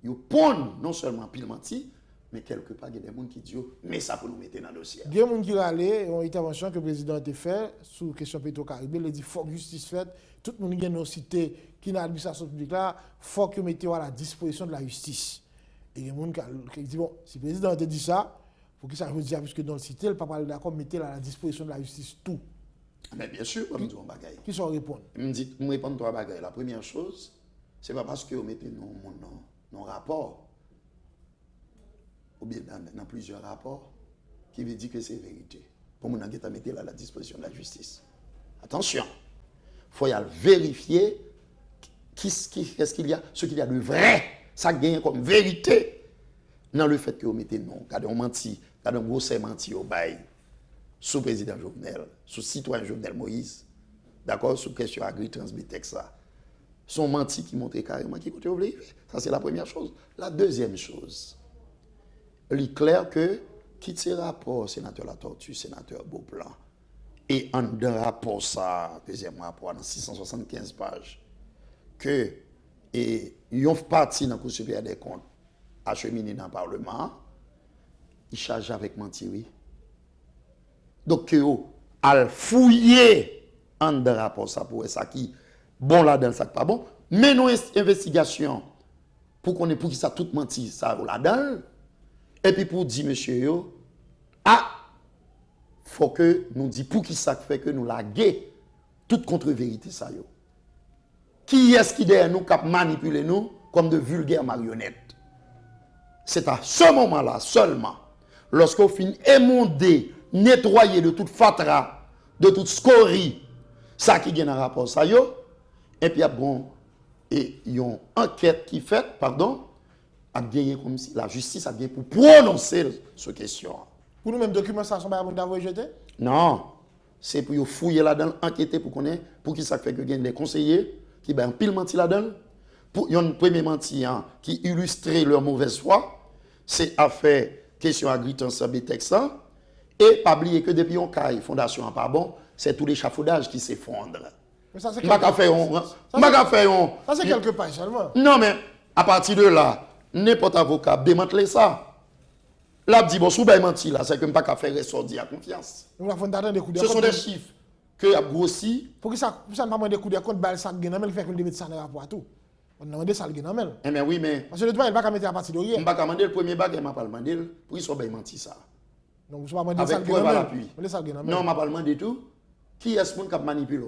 ils pondent non seulement pile menti, mais quelque part il y a des gens qui disent mais ça pour nous mettre dans le dossier. Il y a des gens qui allé une intervention que le président a fait sur la question Petro-Caribé, il dit faut que justice faite, tout le monde qui a une cité qui n'a l'administration publique là, faut que mette à la disposition de la justice. Et il y a des gens qui disent, bon, si le président a dit ça, il faut que ça veut dire, puisque dans le cité, il ne peut pas d'accord, mettre à la disposition de la justice tout. Mais bien sûr, comme dit un bagaille. Qui sont répondre? Je me réponds trois bagailles. La première chose, ce n'est pas parce que vous mettez nos rapports, ou bien dans plusieurs rapports, qui veut dire que c'est vérité. Pour nous, on a mettre à la disposition de la justice. Attention, il faut y aller vérifier qu'est-ce qu'il y a, ce qu'il y a de vrai. Ça gagne comme vérité dans le fait que vous mettez non. Quand on menti, quand on gros menti au bail, sous le président Jovenel, sous le citoyen Jovenel Moïse, d'accord, sous question agri-transbitex ça. Son menti qui montre carrément qui côté ouvrier. Ça, c'est la première chose. La deuxième chose, il est clair que, quitte ces rapports, sénateur La Tortue, sénateur Beauplan, et en d'un rapport, ça, deuxième rapport, dans 675 pages, que et ils ont parti dans le Cour supérieure des comptes, acheminé dans le Parlement, ils chargent avec menti. Donc, ils ont fouillé en de rapport ça pour ça qui bon là-dedans, ça pas bon. Mais nos investigations pour qu'on ait pour qui ça tout menti, ça là-dedans. Et puis pour dire, monsieur, faut que nous dit pour qui ça fait que nous laguer toute contre-vérité ça yo. Qui est-ce qui derrière nous cap manipuler nous comme de vulgaires marionnettes? C'est à ce moment-là seulement, lorsqu'on finit émonder, nettoyer de toute fatra, de toute scorie, ça qui vient dans le rapport ça yo, et puis bon, et il y a une enquête qui fait, pardon, a gagné comme si la justice a gagné pour prononcer cette question. Pour nous-mêmes, documents, ça sont pas d'avoir jeté? Non, c'est pour fouiller là-dedans, enquêter pour connaître, pour qui ça fait que gagne des conseillers qui ben pile menti là-dedans. Pour y a un premier menti qui illustrait leur mauvaise foi, c'est affaire question agri-transbitex et pas oublier que depuis on caille fondation pas bon, c'est tout l'échafaudage qui s'effondre. Mais ça c'est quelques pages seulement. Non mais à partir de là, n'importe avocat démanteler ça. Là dit bon sous bay menti là, c'est que pas qu'à faire ressortir à confiance. Ce sont des chiffres que a grossi. Pour que ça ne pas des coups de compte balle ça gagne mais fait que le mettre ça dans rapport tout. On demande ça le gagne. Eh bien oui mais parce que le droit il va mettre à partir de rien. On va demander le premier bague m'a pas demander pour ils sont bay menti ça. Donc je va demander ça le gagne. Non m'a pas demander tout. Qui est-ce qui a manipulé?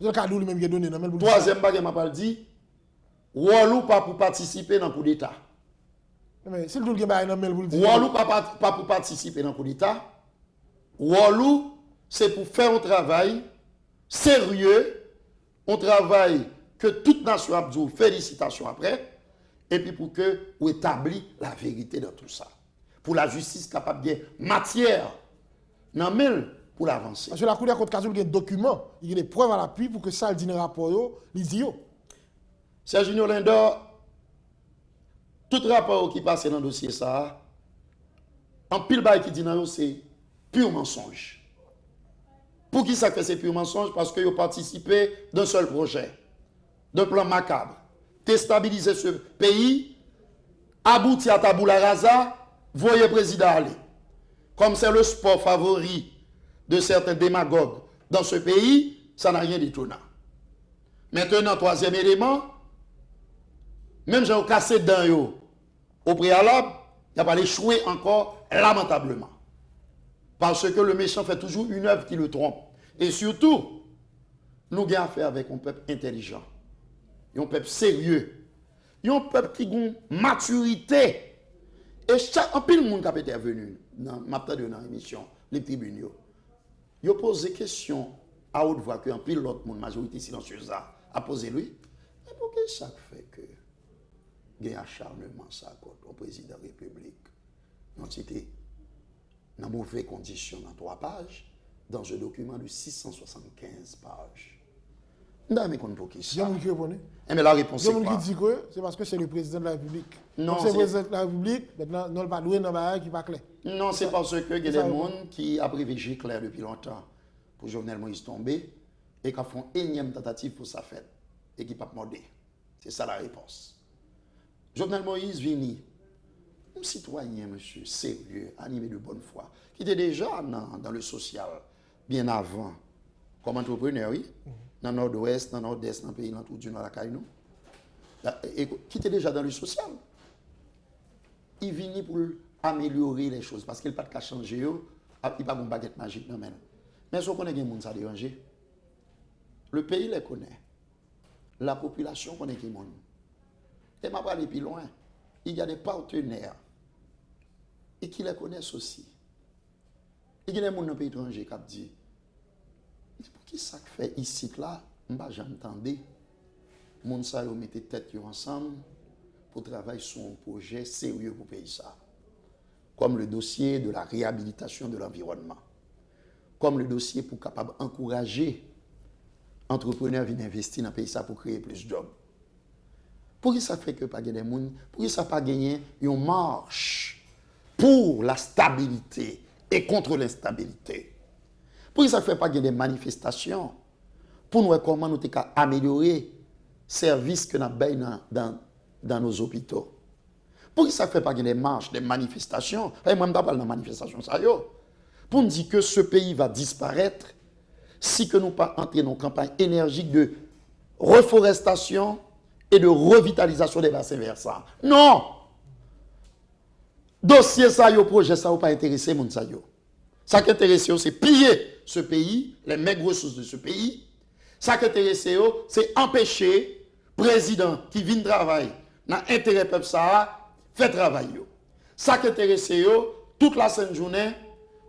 Le cas d'où lui-même donné dans le troisième bague m'a pas dit Walou pas pour participer dans le coup d'état. Mais si le doule gagne dans mail vous le dire. Walou pas pour participer dans le coup d'état. Walou c'est pour faire un travail sérieux, un travail que toute nation a besoin, félicitations après, et puis pour que vous établissez la vérité dans tout ça. Pour la justice capable de matière, non mais pour l'avancer. Parce que la Cour des comptes, il y a des documents, il y a des preuves à l'appui pour que ça, le dit dans le rapport, il dit. Serge Lindor, tout rapport qui passe dans le dossier, ça, en pile bail qui dit dans c'est pur mensonge. Pour qui ça fait ces purs mensonges? Parce qu'ils ont participé d'un seul projet, d'un plan macabre. Déstabiliser ce pays, aboutir à tabula rasa, voyez président aller. Comme c'est le sport favori de certains démagogues dans ce pays, ça n'a rien d'étonnant. Maintenant, troisième élément, même j'ai cassé dedans yo, au préalable, il n'a pas échoué encore lamentablement. Parce que le méchant fait toujours une œuvre qui le trompe. Et surtout, nous avons affaire avec un peuple intelligent, un peuple sérieux, un peuple qui a une maturité Et chaque, en pile monde qui a été venu dans l'émission, les tribunaux, ils ont posé des questions à haute voix qu'un pile l'autre monde, majorité silencieuse, a posé lui. Mais pour que ça fait que il y a un acharnement ça contre le président de la République? Non, c'était dans mauvaises conditions dans 3 pages, dans un document de 675 pages. Non, mais qu'on pour qui ça? Mais la réponse c'est quoi? Qui dit que c'est parce que c'est le président de la République. Non, c'est le président de la République, maintenant, non, pas doué dans la qui pas clair. Non, c'est parce que il y a des gens qui a privilégié clair depuis longtemps pour Jovenel Moïse tomber et qui font une énième tentative pour sa fête et qui ne pas mordé. C'est ça la réponse. Jovenel Moïse vini, un citoyen, monsieur, sérieux, animé de bonne foi, qui était déjà dans le social, bien avant, comme entrepreneur, oui, dans le nord-ouest, dans le nord-est, dans le pays, dans tout du nord, qui était déjà dans le social. Il vient pour améliorer les choses, parce qu'il n'a pas de cas changer, il n'a pas de baguette magique. Non, mais si on connaît des gens qui déranger, le pays les connaît, la population connaît qui monde. Et je vais aller plus loin. Il y a des partenaires et qui les connaissent aussi. Il y a des gens dans le pays étranger qui disent, pour qui ça fait ici, là, je n'ai jamais entendu. Les gens mettent tête ensemble pour travailler sur un projet sérieux pour le pays. Comme le dossier de la réhabilitation de l'environnement. Comme le dossier pour capable encourager les entrepreneurs à venir investir dans le pays pour créer plus de jobs. Pour qui ça fait que pas gagner des gens, pour qui ça pas gagner une marche pour la stabilité et contre l'instabilité. Pour qui ça fait pas gagner des manifestations pour nous voir comment nous pouvons améliorer les services que nous avons dans nos hôpitaux. Pour qui ça fait pas gagner des marches, des manifestations. Et moi je parle de manifestations ça yo. Pour nous dire que ce pays va disparaître si que nous pas entrer dans une campagne énergique de reforestation et de revitalisation des bassins versants. Non! Dossier ça, yo, projet ça, ou pas intéressé, moun ça yo. Ça qui intéresse, c'est piller ce pays, les maigres ressources de ce pays. Ça qui intéresse, c'est empêcher le président qui vient travailler dans l'intérêt peuple ça, fait travail. Ça qui intéresse, toute la sainte journée,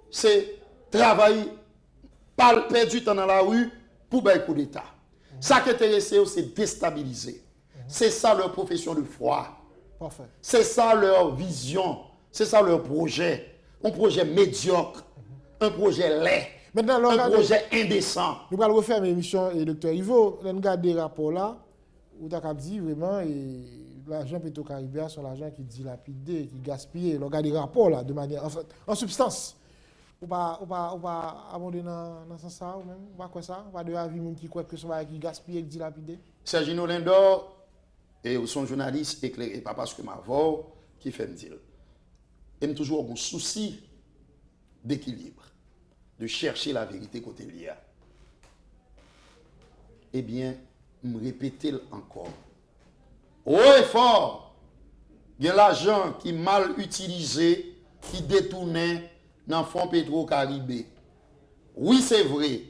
c'est travailler, perdre du temps dans la rue pour faire coup d'État. Ça qui intéresse, c'est déstabiliser. C'est ça leur profession de foi. Parfait. C'est ça leur vision. C'est ça leur projet. Un projet médiocre. Un projet laid. Maintenant, un projet indécent. Nous allons refaire l'émission et Dr. Ivo, nous regardons des rapports là, où tu as dit vraiment, l'argent Petro-Caribéen, c'est l'argent qui dilapidé, qui gaspillé. Nous regardons des rapports là, de manière, en substance. On va abonder dans ce sens ou même, on va quoi ça? On va de avis qui croit que ça va qui gaspillé, qui dilapidé. Sergino Lindor et son journaliste éclairé, pas parce que ma voix qui fait me dire. Il a toujours un souci d'équilibre, de chercher la vérité côté l'IA. Eh bien, me répéter encore. Haut et fort, il y a l'argent qui est mal utilisé, qui détournait dans le fonds Petro-Caribé. Oui, c'est vrai.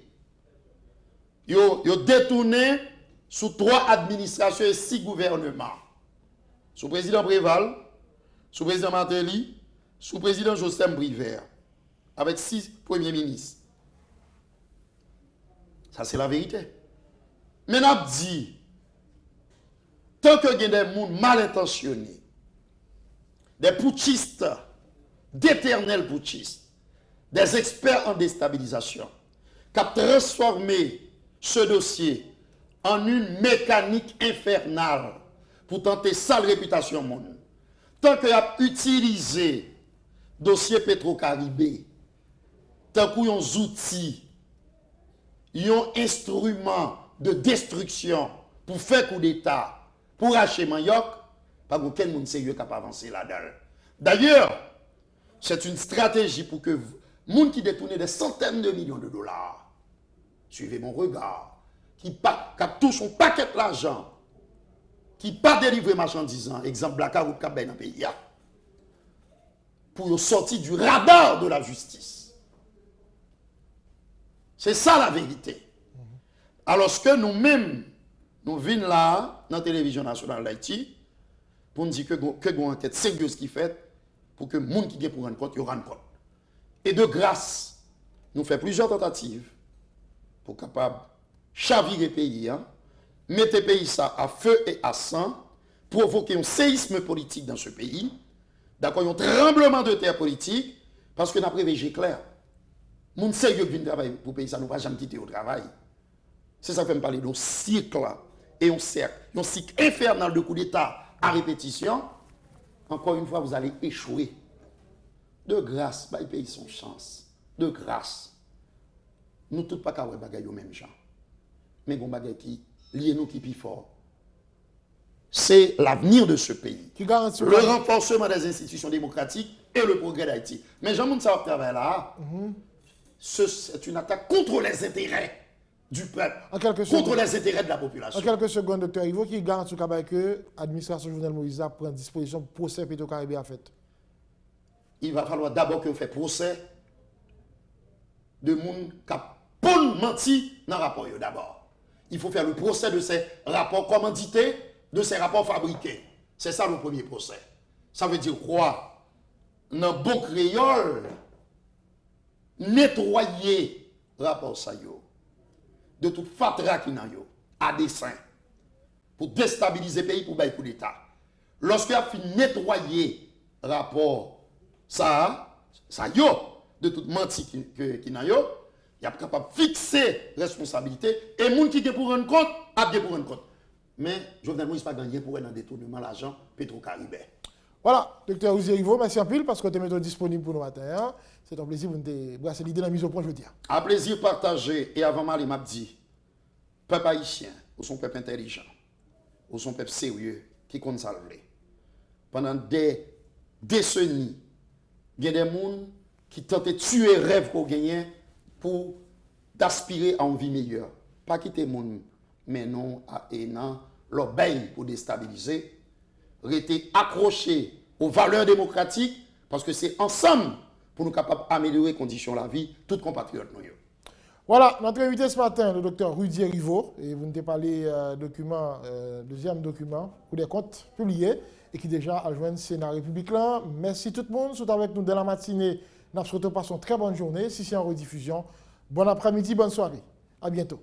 Il a détourné sous 3 administrations et 6 gouvernements. Sous le président Préval, sous le président Martelly, sous le président Josem Briver, avec 6 premiers ministres. Ça, c'est la vérité. Mais on a dit, tant que il y a des gens mal intentionnés, des putschistes, d'éternels putschistes, des experts en déstabilisation, qui ont transformé ce dossier en une mécanique infernale pour tenter sale réputation au monde. Tant qu'il a utilisé le dossier Petro-Caribé, tant qu'il y a des outils, un instrument de destruction pour faire coup d'État, pour acheter Manioc, pas aucun monde sérieux capable d'avancer là-dedans. D'ailleurs, c'est une stratégie pour que les gens qui détournent des centaines de millions de dollars, suivez mon regard, qui touchent un paquet d'argent, qui pas délivrer marchandises, exemple Blackout ou Cap dans le pays, pour sortir du radar de la justice. C'est ça la vérité. Alors que nous-mêmes, nous venons là, dans la télévision nationale d'Haïti, pour nous dire que une enquête sérieuse qui fait, pour que le monde qui vient pour rendre compte, il rende compte. Et de grâce, nous faisons plusieurs tentatives pour capable chavirer le pays, mettre le pays ça à feu et à sang, provoquer un séisme politique dans ce pays, d'accord, un tremblement de terre politique, parce que nous avons prévu clair. Les gens sérieux qui viennent travailler pour le pays, ça ne va jamais quitter au travail. C'est ça que je me parler d'un cycle et un cycle infernal de coups d'État à répétition. Encore une fois, vous allez échouer. De grâce, le pays son chance. De grâce. Nous ne sommes pas qu'à faire au même genre. Mais bon bagay qui lié nous qui plus fort. C'est l'avenir de ce pays. Le renforcement des institutions démocratiques et le progrès d'Haïti. Mais Jean-Moun ça va travailler là. C'est une attaque contre les intérêts du peuple, contre les intérêts de la population. En quelques secondes, Dr. Ivo, qui garantit que l'administration Jovenel Moïse prend disposition pour procès Petro-Caribé à fait. Il va falloir d'abord que vous fassiez procès de gens qui ont menti dans le rapport d'abord. Il faut faire le procès de ces rapports commandités, de ces rapports fabriqués. C'est ça le premier procès. Ça veut dire quoi? Dans bon créole, nettoyer le rapport ça de toute fatra qui n'a à dessein pour déstabiliser le pays pour faire coup d'État. Lorsqu'il a fini nettoyer le rapport ça de toute menti qui n'a il est capable de fixer responsabilité et les gens qui sont pour rendre compte, a pour rendre compte. Mais Jovenel Moïse pas gagné pour un détournement de l'argent Petro-Caribé. Voilà, Dr. Roudier Rivo, merci en pile parce que tu es disponible pour nous matin. C'est un plaisir de nous brasser l'idée de la mise au point, je veux dire. Un plaisir partagé. Et avant mal, il m'a dit, peuple haïtien, ou son peuple intelligent, ou son peuple sérieux, qui compte salver. Pendant des décennies, il y a des gens qui tentent de tuer les rêves qu'on gagne pour d'aspirer à une vie meilleure. Pas quitter les gens, mais non à leur bail pour déstabiliser. Rester accrochés aux valeurs démocratiques parce que c'est ensemble pour nous capables d'améliorer les conditions de la vie, toutes compatriotes. Voilà, notre invité ce matin, le docteur Roudier Rivo, et vous nous avez parlé deuxième document, pour des comptes publiés, et qui déjà a joint le Sénat républicain. Merci tout le monde, vous êtes avec nous dès la matinée. Nous vous souhaitons une très bonne journée. Si c'est en rediffusion, bon après-midi, bonne soirée. À bientôt.